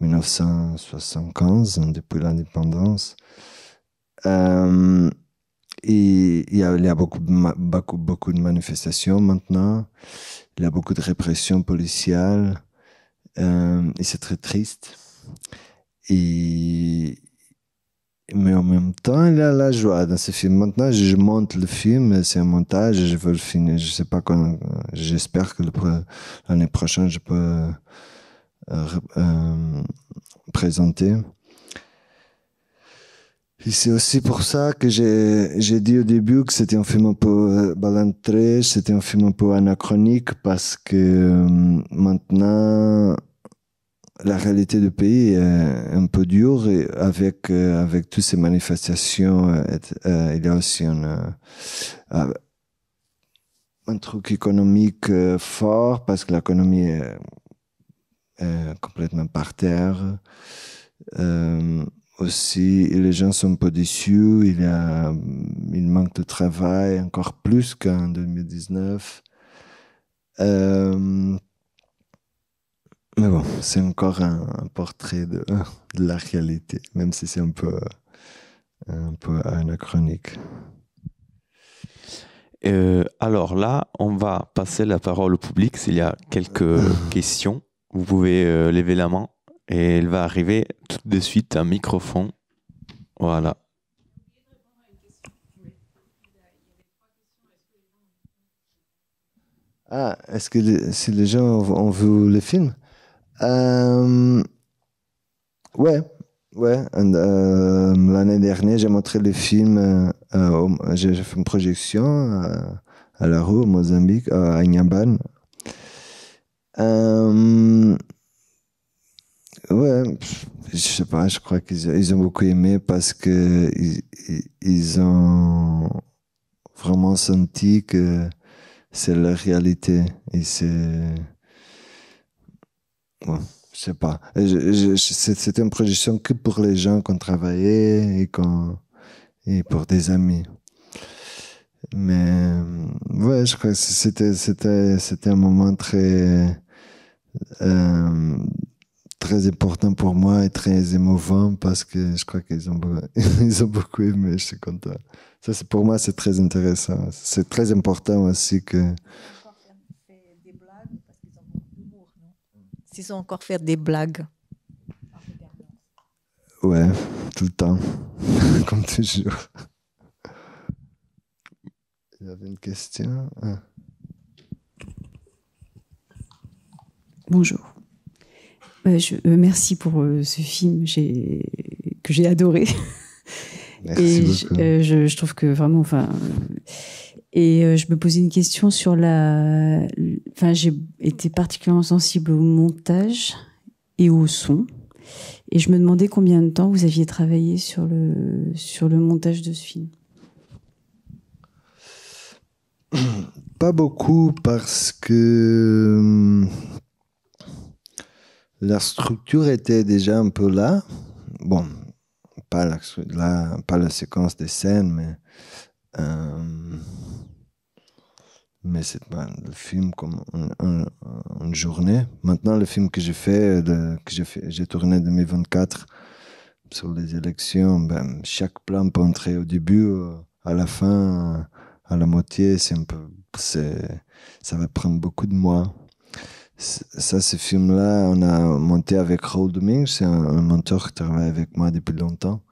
Speaker 2: 1975, depuis l'indépendance. Il y a beaucoup de manifestations maintenant. Il y a beaucoup de répression policiale. Et c'est très triste. Mais en même temps, il y a la joie dans ce film. Maintenant, je monte le film, c'est un montage, je veux le finir. Je sais pas quand. J'espère que l'année prochaine, je peux présenter. Et c'est aussi pour ça que j'ai dit au début que c'était un film un peu balantré, c'était un film un peu anachronique, parce que maintenant, la réalité du pays est un peu dure, et avec toutes ces manifestations, il y a aussi un truc économique fort, parce que l'économie est complètement par terre. Aussi, les gens sont un peu déçus, il manque de travail encore plus qu'en 2019. Mais bon, c'est encore un portrait de la réalité, même si c'est un peu anachronique.
Speaker 4: Alors là, on va passer la parole au public. S'il y a quelques questions, vous pouvez lever la main et elle va arriver tout de suite un microphone. Voilà.
Speaker 2: Ah, est-ce que si les gens ont vu le film? Ouais. L'année dernière, j'ai montré le film. J'ai fait une projection à la rue, au Mozambique, à Inhambane. Ouais, je sais pas, je crois qu'ils ont beaucoup aimé, parce que ils ont vraiment senti que c'est la réalité, et c'est... Ouais, je sais pas. C'était une projection que pour les gens qu'on travaillait et pour des amis. Mais ouais, je crois que c'était un moment très important pour moi, et très émouvant, parce que je crois qu'ils ont beaucoup aimé. Je suis content. Ça, pour moi, c'est très intéressant. C'est très important aussi que...
Speaker 3: Des blagues, parce qu'ils ont beaucoup d'humour, non? S'ils ont encore fait des blagues.
Speaker 2: Ouais, tout le temps, comme toujours. Il y avait une question.
Speaker 5: Bonjour. Merci pour ce film que j'ai adoré.
Speaker 2: Merci beaucoup.
Speaker 5: Je trouve que vraiment, je me posais une question sur j'ai été particulièrement sensible au montage et au son, et je me demandais combien de temps vous aviez travaillé sur le montage de ce film.
Speaker 2: Pas beaucoup, parce que la structure était déjà un peu là. Bon, pas la séquence des scènes, mais c'est le film comme une journée. Maintenant, le film que j'ai fait, j'ai tourné en 2024 sur les élections, chaque plan peut entrer au début, à la fin, à la moitié, ça va prendre beaucoup de mois. Ça, ce film-là, on a monté avec Raoul Domingue, c'est un monteur qui travaille avec moi depuis longtemps.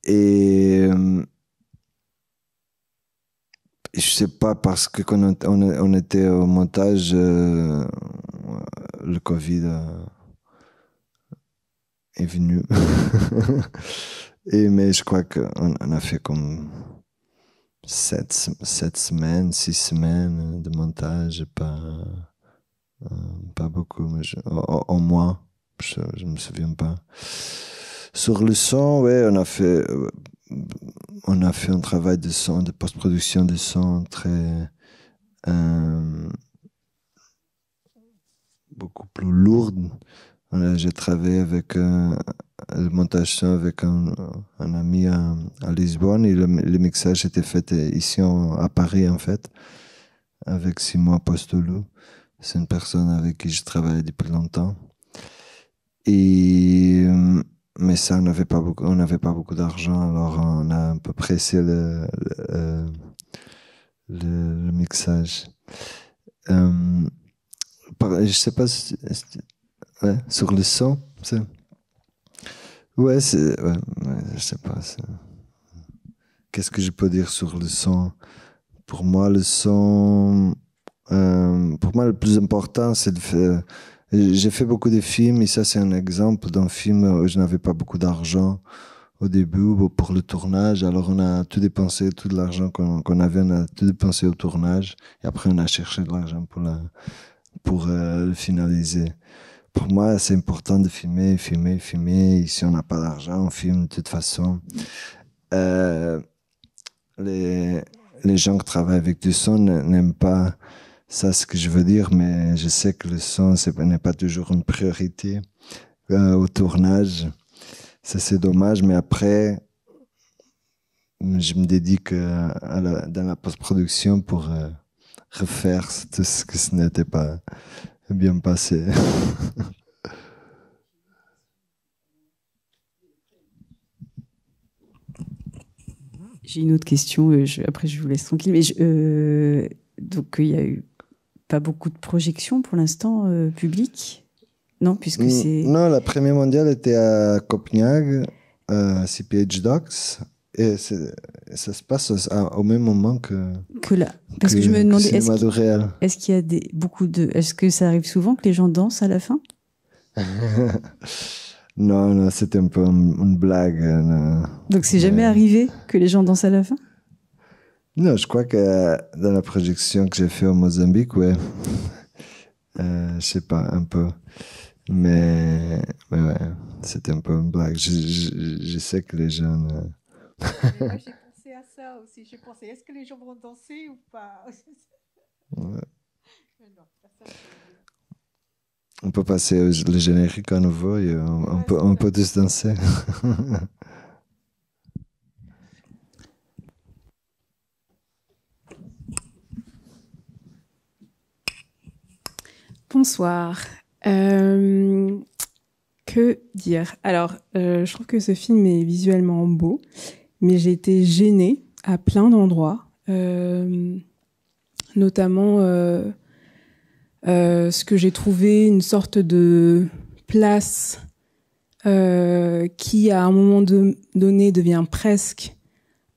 Speaker 2: Et je sais pas, parce que quand on était au montage, le Covid est venu. Mais je crois qu'on a fait comme 6 semaines de montage, pas beaucoup, mais au moins, je me souviens pas. Sur le son, ouais, on a fait un travail de son, de post-production de son très beaucoup plus lourd, J'ai travaillé avec le montage son avec un ami à Lisbonne et le mixage était fait ici à Paris en fait, avec Simon Apostolou. C'est une personne avec qui je travaille depuis longtemps. Et mais ça, on n'avait pas beaucoup d'argent, alors on a un peu pressé le mixage. Je sais pas ouais, sur le son, ouais, je sais pas. Qu'est-ce que je peux dire sur le son? Pour moi, le son, pour moi, le plus important, c'est de faire. J'ai fait beaucoup de films et ça, c'est un exemple d'un film où je n'avais pas beaucoup d'argent au début pour le tournage. Alors, on a tout dépensé, tout l'argent qu'on avait, on a tout dépensé au tournage. Et après, on a cherché de l'argent pour le finaliser. Pour moi, c'est important de filmer. Et si on n'a pas d'argent, on filme de toute façon. Les gens qui travaillent avec du son n'aiment pas ça, ce que je veux dire, mais je sais que le son n'est pas toujours une priorité au tournage. Ça, c'est dommage, mais après, je me dédie dans la post-production pour refaire tout ce que ce n'était pas bien passé.
Speaker 5: J'ai une autre question, après je vous laisse tranquille. Mais donc il n'y a eu pas beaucoup de projections pour l'instant publiques, non, puisque c'est...
Speaker 2: Non, la première mondiale était à Copenhague, CPH Docs, et ça se passe au même moment que
Speaker 5: là. Parce que je me demandais,
Speaker 2: est-ce
Speaker 5: qu'il y a est-ce que ça arrive souvent que les gens dansent à la fin?
Speaker 2: Non, c'était un peu une blague. Non.
Speaker 5: Donc c'est jamais arrivé que les gens dansent à la fin?
Speaker 2: Non, je crois que dans la projection que j'ai fait au Mozambique, ouais. Je sais pas, un peu. Mais ouais, c'était un peu une blague. Je sais que les gens...
Speaker 3: Moi, j'ai pensé à ça aussi. J'ai pensé, est-ce que les gens vont danser ou pas?
Speaker 2: Ouais. On peut passer le générique à nouveau et on peut tous danser.
Speaker 6: Bonsoir. Que dire? Alors, je trouve que ce film est visuellement beau, mais j'ai été gênée à plein d'endroits, notamment ce que j'ai trouvé une sorte de place qui, à un moment donné, devient presque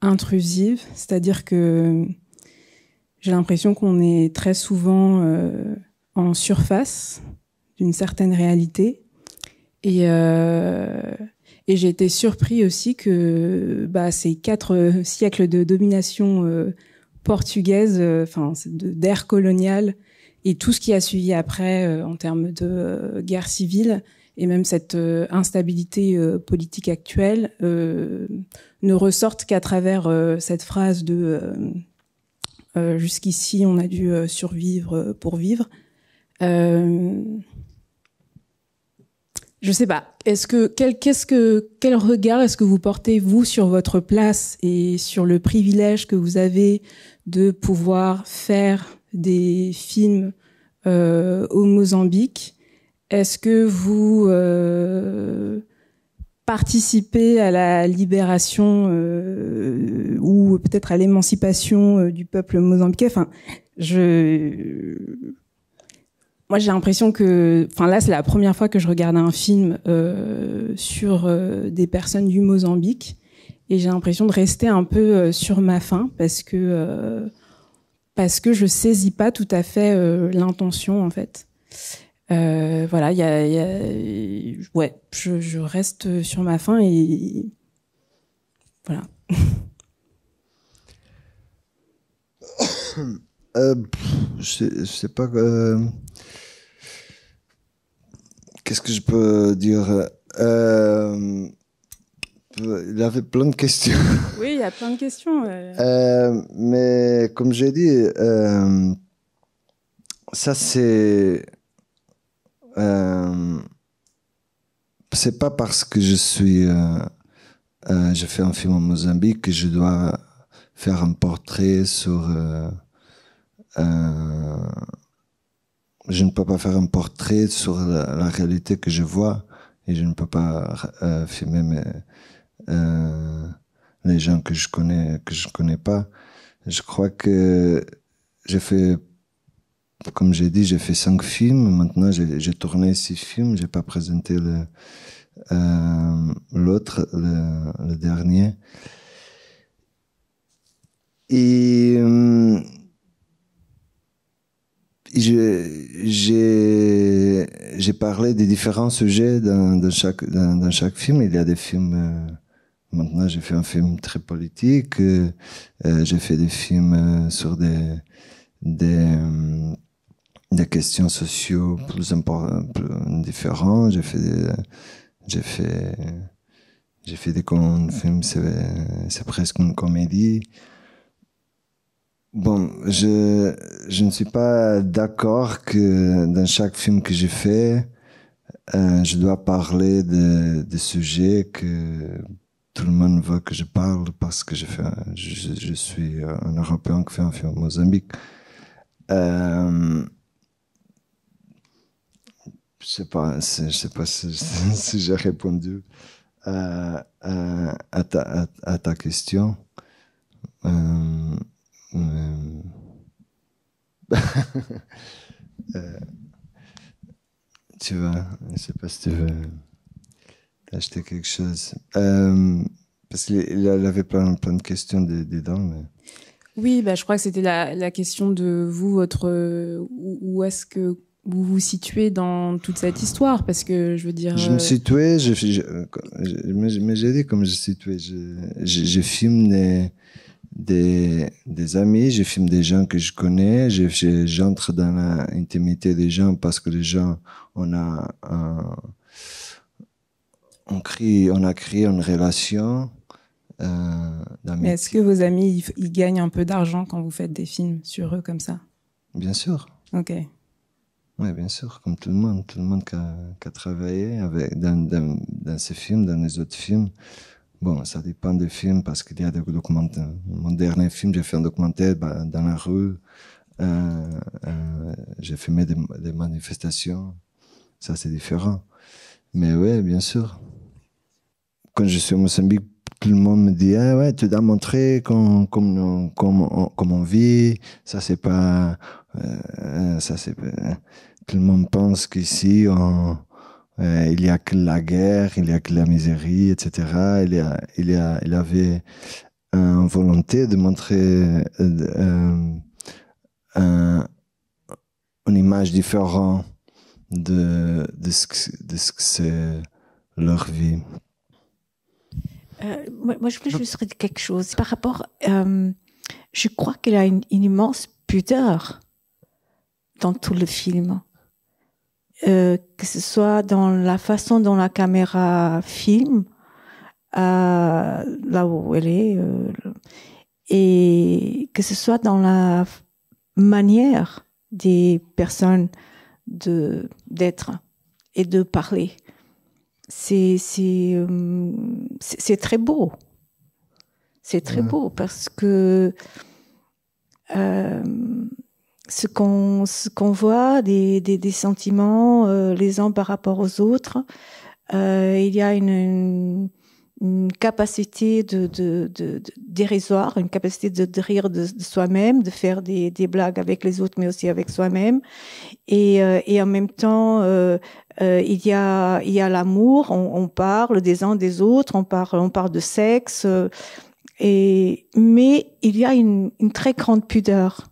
Speaker 6: intrusive. C'est-à-dire que j'ai l'impression qu'on est très souvent en surface d'une certaine réalité. Et j'ai été surpris aussi que ces 4 siècles de domination portugaise, d'ère coloniale, et tout ce qui a suivi après en termes de guerre civile, et même cette instabilité politique actuelle, ne ressortent qu'à travers cette phrase de jusqu'ici on a dû survivre pour vivre. Je sais pas. Quel regard est-ce que vous portez, vous, sur votre place et sur le privilège que vous avez de pouvoir faire des films au Mozambique? Est-ce que vous participez à la libération ou peut-être à l'émancipation du peuple mozambiquais? Moi, j'ai l'impression que, là, c'est la première fois que je regarde un film sur des personnes du Mozambique, et j'ai l'impression de rester un peu sur ma faim parce que je saisis pas tout à fait l'intention, en fait. Voilà, je reste sur ma faim et voilà.
Speaker 2: Je sais pas. Qu'est-ce que je peux dire? Il avait plein de questions.
Speaker 6: Oui, il y a plein de questions.
Speaker 2: Mais comme j'ai dit, ça c'est c'est pas parce que je fais un film en Mozambique que je dois faire un portrait sur. Je ne peux pas faire un portrait sur la réalité que je vois, et je ne peux pas filmer les gens que je connais pas. Je crois que j'ai fait, comme j'ai dit, j'ai fait 5 films. Maintenant, j'ai tourné 6 films. J'ai pas présenté l'autre, le dernier. Et j'ai parlé des différents sujets dans chaque film. Il y a des films. Maintenant, j'ai fait un film très politique. J'ai fait des films sur des questions sociaux plus différentes. J'ai fait des films, c'est presque une comédie. Bon, je ne suis pas d'accord que dans chaque film que j'ai fait, je dois parler de sujets que tout le monde veut que je parle parce que je suis un Européen qui fait un film au Mozambique. Je sais pas si j'ai répondu à ta question. Tu vois, je sais pas si tu veux acheter quelque chose. Parce qu'il avait plein de questions dedans. Mais...
Speaker 6: Oui, je crois que c'était la question de vous, où est-ce que vous vous situez dans toute cette histoire, parce que je veux dire.
Speaker 2: Je me situais, mais j'ai dit comme je situais. Je filme des amis, je filme des gens que je connais, j'entre dans l'intimité des gens parce que les gens, on a créé une relation.
Speaker 6: Mais est-ce que vos amis, ils gagnent un peu d'argent quand vous faites des films sur eux comme ça?
Speaker 2: Bien sûr.
Speaker 6: Ok.
Speaker 2: Oui, bien sûr, comme tout le monde qui a travaillé dans ces films, dans les autres films. Bon, ça dépend des films parce qu'il y a des documentaires. Mon dernier film, j'ai fait un documentaire dans la rue. J'ai filmé des manifestations. Ça, c'est différent. Mais oui, bien sûr. Quand je suis au Mozambique, tout le monde me dit, ah ouais, tu dois montrer comment on vit. Ça, c'est pas, tout le monde pense qu'ici, il y a que la guerre, il y a que la misérie, etc. Il avait une volonté de montrer une image différente de ce que c'est leur vie.
Speaker 3: Moi, je voulais juste dire quelque chose par rapport. Je crois qu'il y a une immense pudeur dans tout le film, que ce soit dans la façon dont la caméra filme, là où elle est, et que ce soit dans la manière des personnes d'être et de parler. C'est très beau. C'est très beau parce que ce qu'on voit des sentiments les uns par rapport aux autres, il y a une capacité dérisoire, une capacité de rire de soi-même, de faire des blagues avec les autres, mais aussi avec soi-même. Et en même temps, il y a l'amour. On parle des uns des autres. On parle de sexe. Mais il y a une très grande pudeur,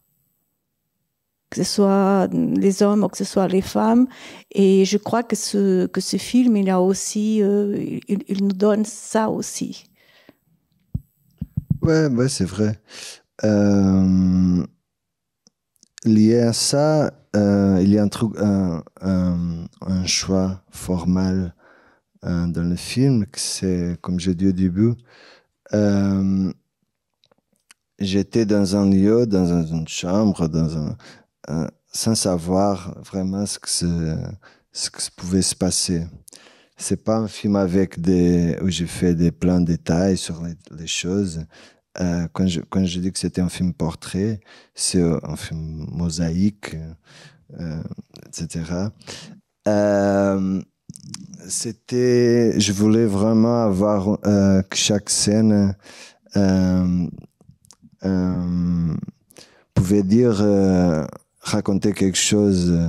Speaker 3: que ce soit les hommes ou que ce soit les femmes. Et je crois que ce film, il a aussi, il nous donne ça aussi.
Speaker 2: Ouais, c'est vrai. Lié à ça, il y a un choix formel dans le film, que c'est, comme j'ai dit au début, j'étais dans un lieu, dans une chambre, sans savoir vraiment ce que pouvait se passer. c'est pas un film avec où j'ai fait des plans détails sur les choses. Quand je dis que c'était un film portrait, c'est un film mosaïque, etc. Je voulais vraiment avoir que chaque scène pouvait raconter quelque chose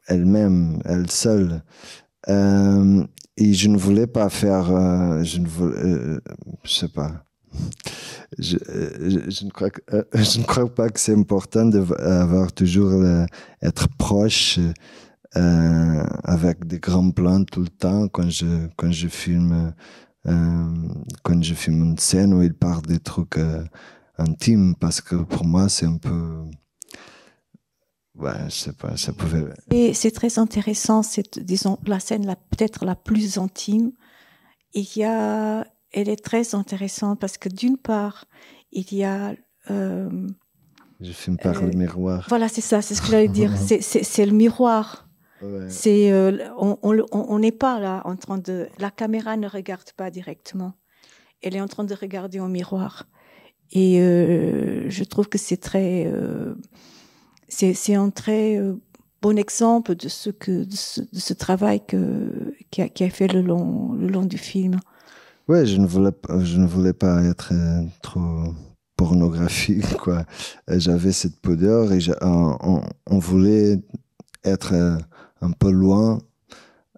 Speaker 2: elle-même, elle seule. Et je ne voulais pas faire, je sais pas. Je ne crois pas que c'est important d'avoir toujours être proche avec des grands plans tout le temps quand je filme une scène où il parle des trucs intimes, parce que pour moi c'est un peu, ouais, je sais pas, ça pouvait.
Speaker 3: Et c'est très intéressant, disons, la scène peut-être la plus intime. Elle est très intéressante parce que d'une part, il y a...
Speaker 2: je filme par le miroir.
Speaker 3: Voilà, c'est ça, c'est ce que j'allais dire. C'est le miroir.
Speaker 2: Ouais.
Speaker 3: On n'est pas là en train de... La caméra ne regarde pas directement. Elle est en train de regarder au miroir. Et je trouve que c'est un très bon exemple de ce travail qui a fait le long du film.
Speaker 2: Ouais, je ne voulais pas être trop pornographique, quoi. J'avais cette pudeur et on voulait être un peu loin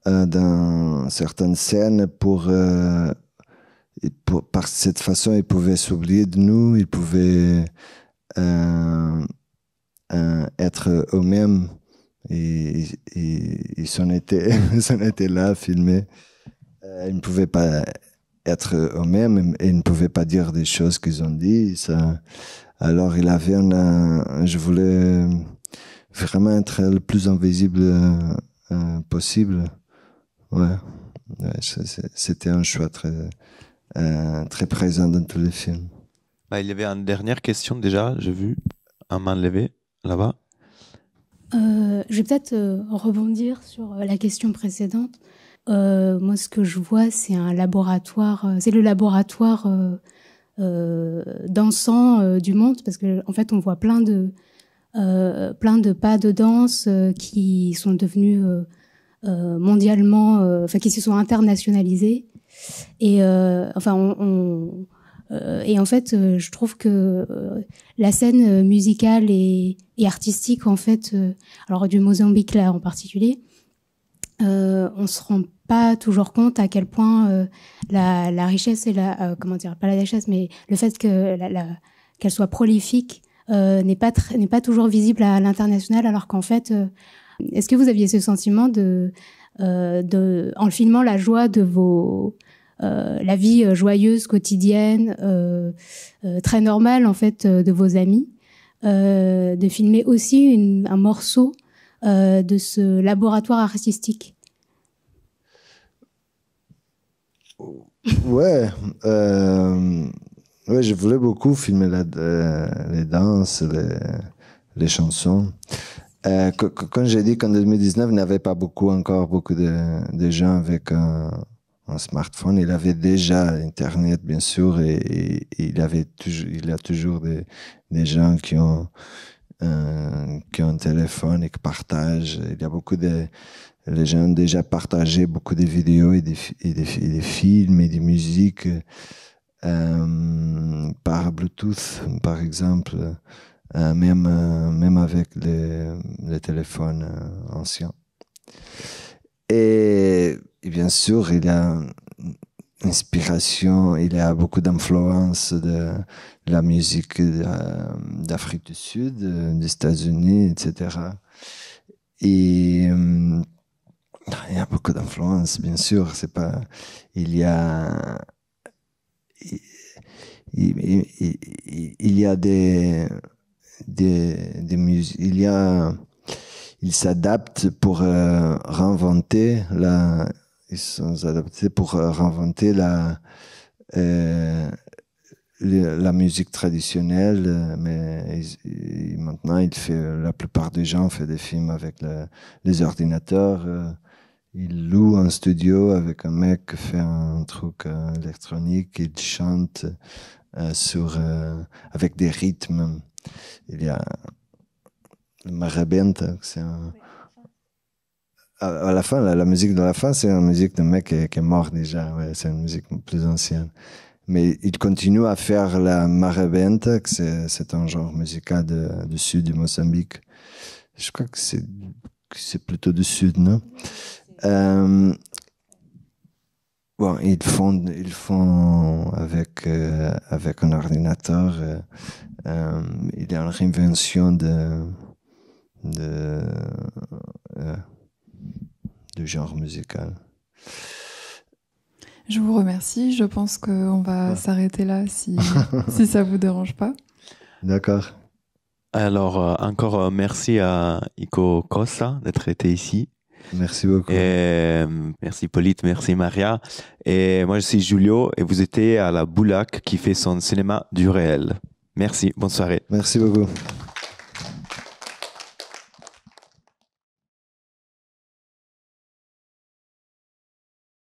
Speaker 2: dans certaines scènes par cette façon, ils pouvaient s'oublier de nous, ils pouvaient être eux-mêmes, et ils s'en étaient là, filmés. Ils ne pouvaient pas être eux-mêmes et ils ne pouvaient pas dire des choses qu'ils ont dit. Alors je voulais vraiment être le plus invisible possible. Ouais. C'était un choix très présent dans tous les films.
Speaker 4: Il y avait une dernière question déjà, j'ai vu un main levée là-bas.
Speaker 7: Je vais peut-être rebondir sur la question précédente. Moi, ce que je vois, c'est un laboratoire, c'est le laboratoire dansant du monde, parce que en fait, on voit plein de pas de danse qui sont devenus mondialement, qui se sont internationalisés. Et et en fait, je trouve que la scène musicale et artistique, en fait, alors du Mozambique là en particulier, on se rend pas toujours compte à quel point la richesse et comment dire, pas la richesse, mais le fait que qu'elle soit prolifique n'est pas toujours visible à l'international, alors qu'en fait, est-ce que vous aviez ce sentiment en le filmant, la joie de la vie joyeuse, quotidienne, très normale en fait de vos amis, de filmer aussi un morceau de ce laboratoire artistique?
Speaker 2: Ouais, je voulais beaucoup filmer les danses, les chansons. Quand j'ai dit qu'en 2019, il n'y avait pas encore beaucoup de gens avec un smartphone. Il avait déjà Internet, bien sûr, et il y a toujours des gens qui ont un téléphone et qui partagent. Il y a les gens ont déjà partagé beaucoup de vidéos et des films et des musiques par Bluetooth, par exemple, même avec les téléphones anciens. Et bien sûr, il y a inspiration, il y a beaucoup d'influence de la musique d'Afrique du Sud, des États-Unis, etc. Et il y a beaucoup d'influence, bien sûr. Il y a des musiques. Ils s'adaptent pour réinventer ils sont adaptés pour réinventer la musique traditionnelle, mais maintenant la plupart des gens font des films avec les ordinateurs, il loue un studio avec un mec qui fait un truc électronique, il chante avec des rythmes. Il y a le Marabenta, c'est à la fin, la musique de la fin, c'est une musique de mec qui est mort déjà, ouais, c'est une musique plus ancienne. Mais il continue à faire la Marabenta, que c'est un genre musical du sud du Mozambique. Je crois que c'est plutôt du sud, non? Bon, ils font avec un ordinateur. Il y a une réinvention du genre musical.
Speaker 8: Je vous remercie. Je pense qu'on va s'arrêter là si ça vous dérange pas.
Speaker 2: D'accord.
Speaker 4: Alors, encore merci à Iko Kossa d'être été ici.
Speaker 2: Merci beaucoup.
Speaker 4: Et, merci Hippolyte, merci Maria. Et moi, je suis Julio et vous étiez à la Boulac qui fait son cinéma du réel. Merci, bonne soirée.
Speaker 2: Merci beaucoup.